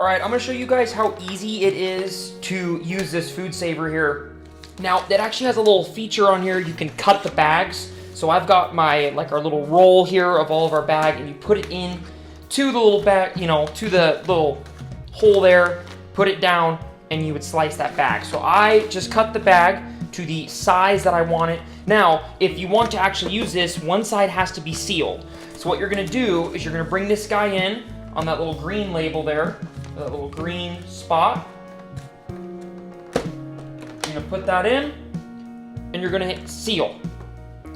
All right, I'm gonna show you guys how easy it is to use this food saver here. Now, it actually has a little feature on here. You can cut the bags. So I've got our little roll here of all of our bag, and you put it in to the little bag, to the little hole there, put it down, and you would slice that bag. So I just cut the bag to the size that I want it. Now, if you want to actually use this, one side has to be sealed. So what you're gonna do is you're gonna bring this guy in on that little green label there, that little green spot. You're gonna put that in, and you're gonna hit seal.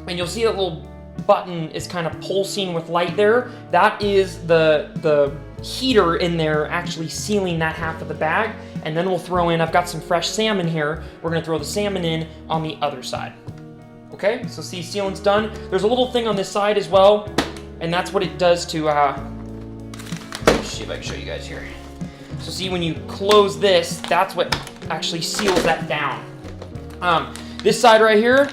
And you'll see that little button is kind of pulsing with light there. That is the heater in there actually sealing that half of the bag. And then we'll throw in, I've got some fresh salmon here. We're gonna throw the salmon in on the other side. Okay, so see, sealing's done. There's a little thing on this side as well, and that's what it does to, let's see if I can show you guys here. So see, when you close this, that's what actually seals that down. This side right here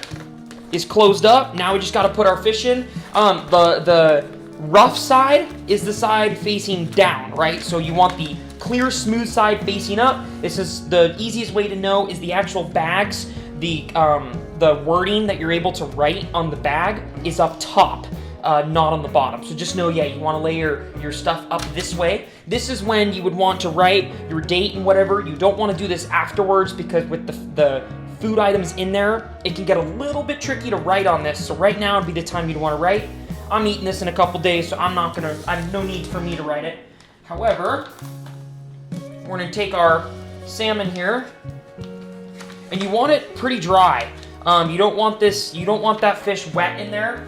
is closed up. Now we just gotta put our fish in. The rough side is the side facing down, right? So you want the clear, smooth side facing up. This is the easiest way to know is the actual bags. The wording that you're able to write on the bag is up top, not on the bottom. So just know, yeah, you want to lay your stuff up this way. This is when you would want to write your date and whatever. You don't want to do this afterwards because with the food items in there, it can get a little bit tricky to write on this. So right now would be the time you'd want to write. I'm eating this in a couple days, so I have no need for me to write it. However, we're gonna take our salmon here, and you want it pretty dry. You don't want that fish wet in there.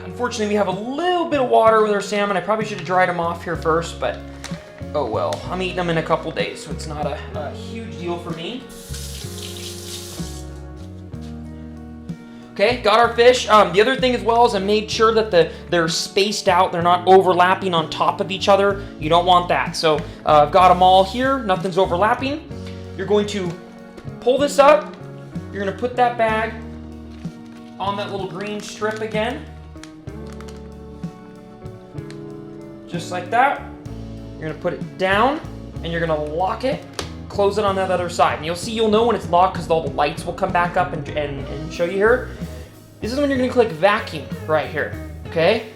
Unfortunately, we have a little bit of water with our salmon. I probably should have dried them off here first, but oh well. I'm eating them in a couple days, so it's not a huge deal for me. Okay, got our fish. The other thing as well is I made sure that they're spaced out. They're not overlapping on top of each other. You don't want that. So I've got them all here. Nothing's overlapping. You're going to pull this up. You're going to put that bag on that little green strip again. Just like that. You're going to put it down, and you're going to lock it. Close it on that other side. And you'll know when it's locked because all the lights will come back up and show you here. This is when you're gonna click vacuum right here, okay?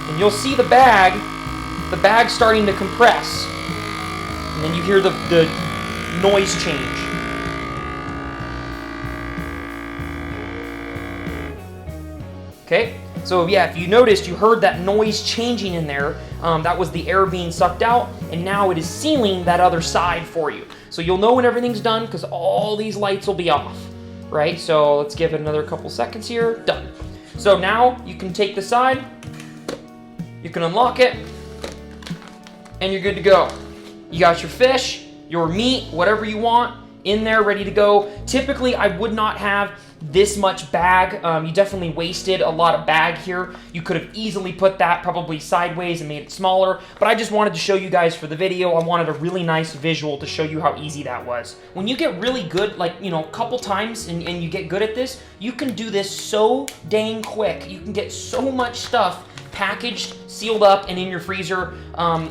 And you'll see the bag starting to compress. And then you hear the noise change. Okay? So yeah, if you noticed, you heard that noise changing in there. That was the air being sucked out, and now it is sealing that other side for you. So you'll know when everything's done because all these lights will be off, right? So let's give it another couple seconds here. Done. So now you can take the side, you can unlock it, and you're good to go. You got your fish, your meat, whatever you want in there, ready to go. Typically, I would not have this much bag. You definitely wasted a lot of bag here. You could have easily put that probably sideways and made it smaller, but I just wanted to show you guys for the video. I wanted a really nice visual to show you how easy that was. When you get really good, like, a couple times and you get good at this, you can do this so dang quick. You can get so much stuff packaged, sealed up, and in your freezer.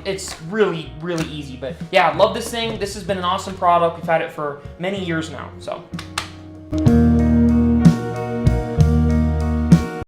It's really, really easy. But yeah, I love this thing. This has been an awesome product. We've had it for many years now, so.